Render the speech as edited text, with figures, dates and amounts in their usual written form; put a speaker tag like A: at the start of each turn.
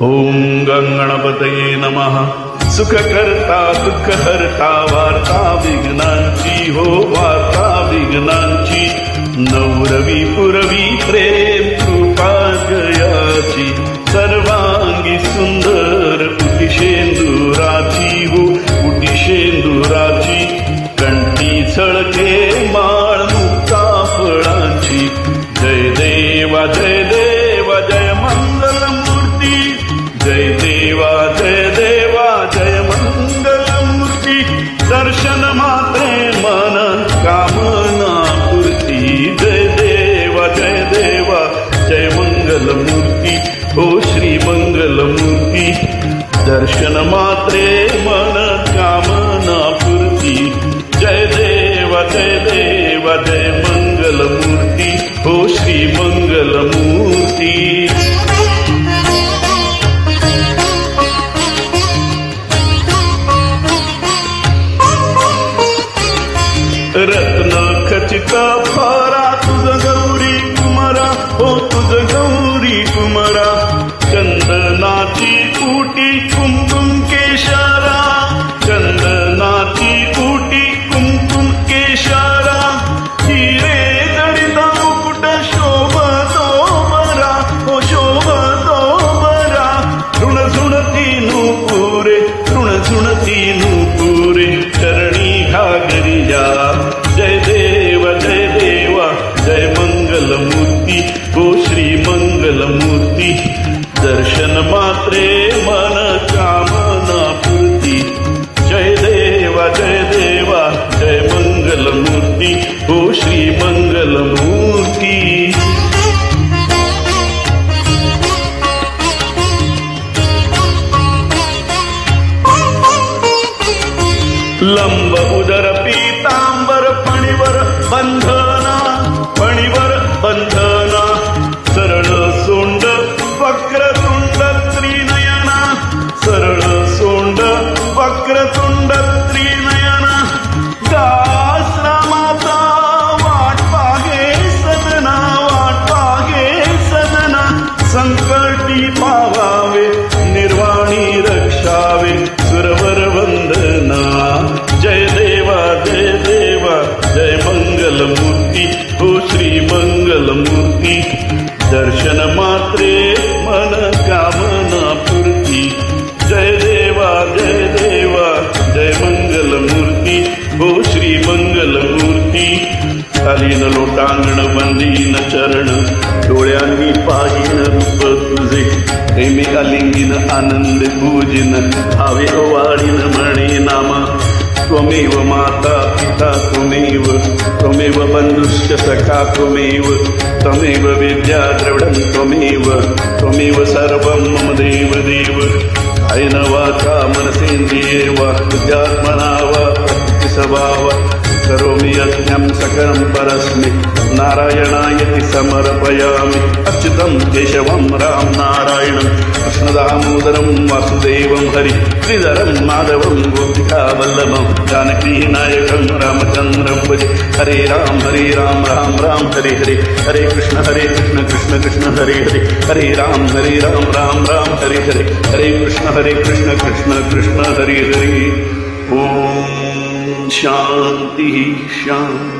A: ओम गणपतये नमः. सुखकर्ता दुःखहर्ता वार्ता विघ्नांची हो वार्ता विघ्नांची. नवरवी पुरवी प्रेम कृपा जयाची. सर्वांगी सुंदर उटिशेंदुराची हो उटिशेंदुराची. कंठी झळके माळ मुक्ता फळांची. जय देवा जय देवा जय मंगल मूर्ती. जय देवा जय देवा जय मंगल मूर्ती. दर्शन मात्रे मन कामना पूर्ती. जय देवा जय मंगल मूर्ती. ओ श्री मंगल मूर्ती. दर्शन मात्रे मन कामना पूर्ती. जय देवा जय मंगल मूर्ती. ओ श्री मंगल मूर्ती. रत्न खचित फारा तुझ गौरी कुमारा. हो तुझ गौरी कुमारा. चंदनाची उटी कुमकुम केशारा. चंदनाची उटी कुमकुम केशारा. हिरे जडिता मुकुट शोभतो बरा. हो शोभतो बरा. ऋणझुणती नूपुरे ऋणझुणती नूपुरे. चरणी घागरिया. जय देवा जय मंगल मूर्ती. ओ श्री मंगल मूर्ती. दर्शन मात्रे मन कामना पूर्ती. जय देवा जय मंगल मूर्ती. ओ श्री मंगल मूर्ती. लंब उदर पीतांबर फणीवर बंधना. फणीवर बंधना. सरळ सोंड वक्रतुंड त्रिनयना. सरळ सोंड वक्रतुंड त्रिनयना. दास रामाचा वाट पाहे सदना. वाट पाहे सदना. संकटी पावावे निर्वाणी रक्षावे. सुरवर वंदना. जय देवा जय मंगल मूर्ती. हो श्री मंगल मूर्ती. दर्शन मात्रे मन कामना पूर्ती. जय देवा जय मंगल मूर्ती. हो श्री मंगल मूर्ती. खालीन लोटांगण बंदीन चरण. डोळ्यांनी पाहिन रूप तुझे. प्रेमी अलिंगीन आनंद पूजिन. भावे ओवाळीन म्हणे नामा. त्वमेव माता पिता त्वमेव. त्वमेव बंधुश्च सखा त्वमेव. त्वमेव विद्या द्रविडं त्वमेव. त्वमेव सर्वं मम देव. कायेन वाचा मनसेन्द्रिये वा बुद्ध्यात्मना वा प्रकृतिस्वभावा करोमि यज्ञं सकलं परस्मै नारायणायति समर्पयामि. अच्युतं केशवं राम नारायणं कृष्णदामोदरं वासुदेवं हरि श्रीधरं माधवं गोपिकावल्लभं जानकी नायकं रामचन्द्रं भजे. हरे राम राम राम हरे हरे. हरे कृष्ण कृष्ण कृष्ण हरे हरे. हरे राम राम हरे हरे. हरे कृष्ण कृष्ण हरे हरे. ओम शांति शांति.